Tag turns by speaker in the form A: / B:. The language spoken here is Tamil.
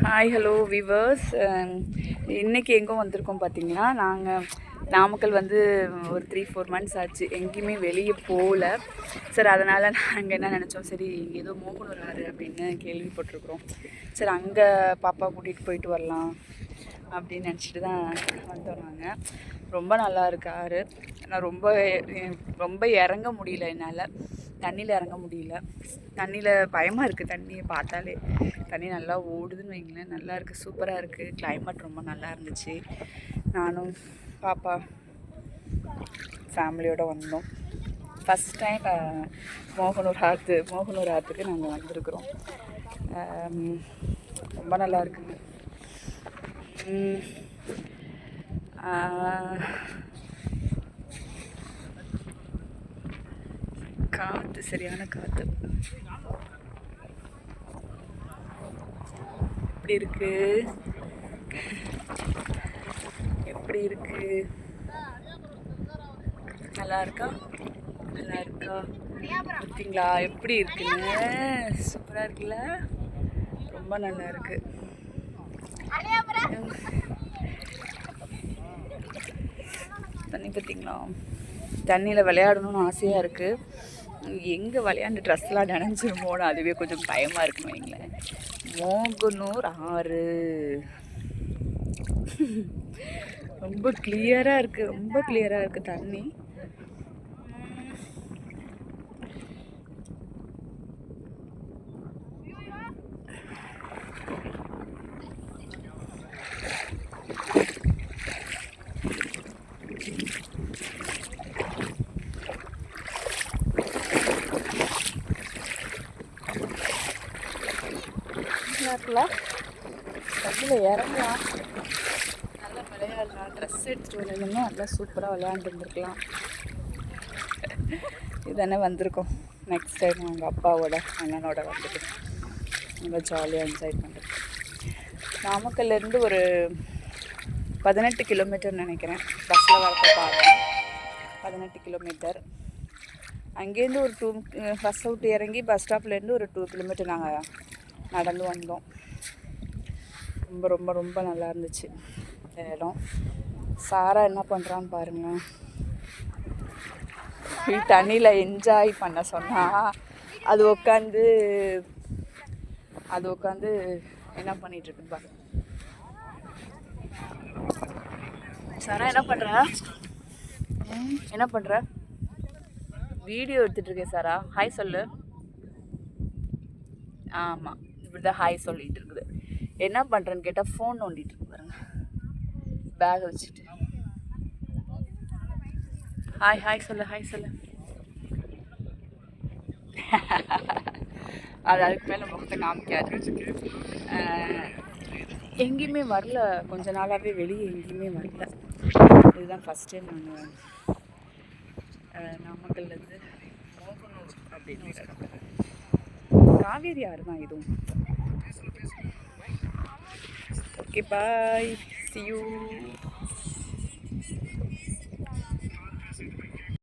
A: Hi hello viewers. இன்றைக்கி எங்கே வந்திருக்கோம் பார்த்தீங்கன்னா, நாங்கள் நாமக்கல் வந்து ஒரு 3-4 மந்த்ஸ் ஆச்சு, எங்கேயுமே வெளியே போகல. சரி, அதனால் நாங்கள் என்ன நினச்சோம், சரி ஏதோ மோகனூர் ஆறு அப்படின்னு கேள்விப்பட்டிருக்குறோம், சரி அங்கே பாப்பா கூட்டிகிட்டு போயிட்டு வரலாம் அப்படின்னு நினச்சிட்டு தான் வந்தோம். நாங்கள் ரொம்ப நல்லா இருக்கு ஆறு. நான் ரொம்ப இறங்க முடியல, என்னால் தண்ணியில் இறங்க முடியல. தண்ணியில் பயமாக இருக்குது, தண்ணியை பார்த்தாலே. தண்ணி நல்லா ஓடுதுன்னு வைங்களேன், நல்லா இருக்குது, சூப்பராக இருக்குது. கிளைமேட் ரொம்ப நல்லா இருந்துச்சு. நானும் பாப்பா ஃபேமிலியோடு வந்தோம். ஃபஸ்ட் டைம் மோகனூர் ஆற்றுக்கு நாங்கள் வந்திருக்கிறோம். ரொம்ப நல்லா இருக்குங்க. காற்று, சரியான காற்று. எப்படி இருக்கு நல்லா இருக்கா பார்த்தீங்களா எப்படி இருக்குன்னு? சூப்பராக இருக்குல்ல, ரொம்ப நல்லா இருக்கு. தண்ணி பார்த்தீங்களா, தண்ணியில் விளையாடணும்னு ஆசையாக இருக்குது. எங்கே விளையாண்டு ட்ரெஸ்லாம் நனைஞ்சிருமோன்னு அதுவே கொஞ்சம் பயமாக இருக்குன்னு வைங்களேன். மோகனூர் ஆறு ரொம்ப கிளியராக இருக்குது தண்ணி. தண்ணியில் இறங்கலாம், நல்லா விளையாடலாம். ட்ரெஸ் எடுத்துகிட்டு வரணும்னா நல்லா சூப்பராக விளையாண்டுருந்துருக்கலாம். இதானே வந்திருக்கோம். நெக்ஸ்ட் டைம் அவங்க அப்பாவோட அண்ணனோட வந்துட்டு நல்லா ஜாலியாக என்ஜாய் பண்ணுறது. நாமக்கல்லேருந்து ஒரு 18 கிலோமீட்டர் நினைக்கிறேன், பஸ்ஸில் வரப்போ பார்த்தேன். 18 கிலோமீட்டர். அங்கேருந்து ஒரு பஸ் அவுட் இறங்கி பஸ் ஸ்டாப்லேருந்து ஒரு 2 கிலோமீட்டர் நாங்கள் நடந்து வந்தோம். ரொம்ப ரொம்ப ரொம்ப நல்லா இருந்துச்சு இடம். சாரா என்ன பண்ணுறான்னு பாருங்கள். தண்ணியில் என்ஜாய் பண்ண சொன்னால் அது உட்காந்து என்ன பண்ணிகிட்ருக்குன்னு பாருங்க. சாரா என்ன பண்ணுற? வீடியோ எடுத்துகிட்ருக்கேன் சாரா. ஹாய் சொல்லு. ஆமாம், இப்படி தான் ஹாய் சொல்லிகிட்டு இருக்குது. என்ன பண்ணுறேன்னு கேட்டால் ஃபோன் நோண்டிகிட்டு இருக்கு பாருங்க, பேக் வச்சுட்டு. ஹாய் சொல்லு. அதுக்கு மேலே முகத்தை காமிக்காது. எங்கேயுமே வரல, கொஞ்ச நாளாகவே வெளியே எங்கேயுமே வரல. இதுதான் ஃபஸ்ட் டைம் நாங்கள் நாமக்கல்லேருந்து மோகனூர் அப்படின்னு காவேரி ஆறு தான் இதுவும். Okay, bye, see you.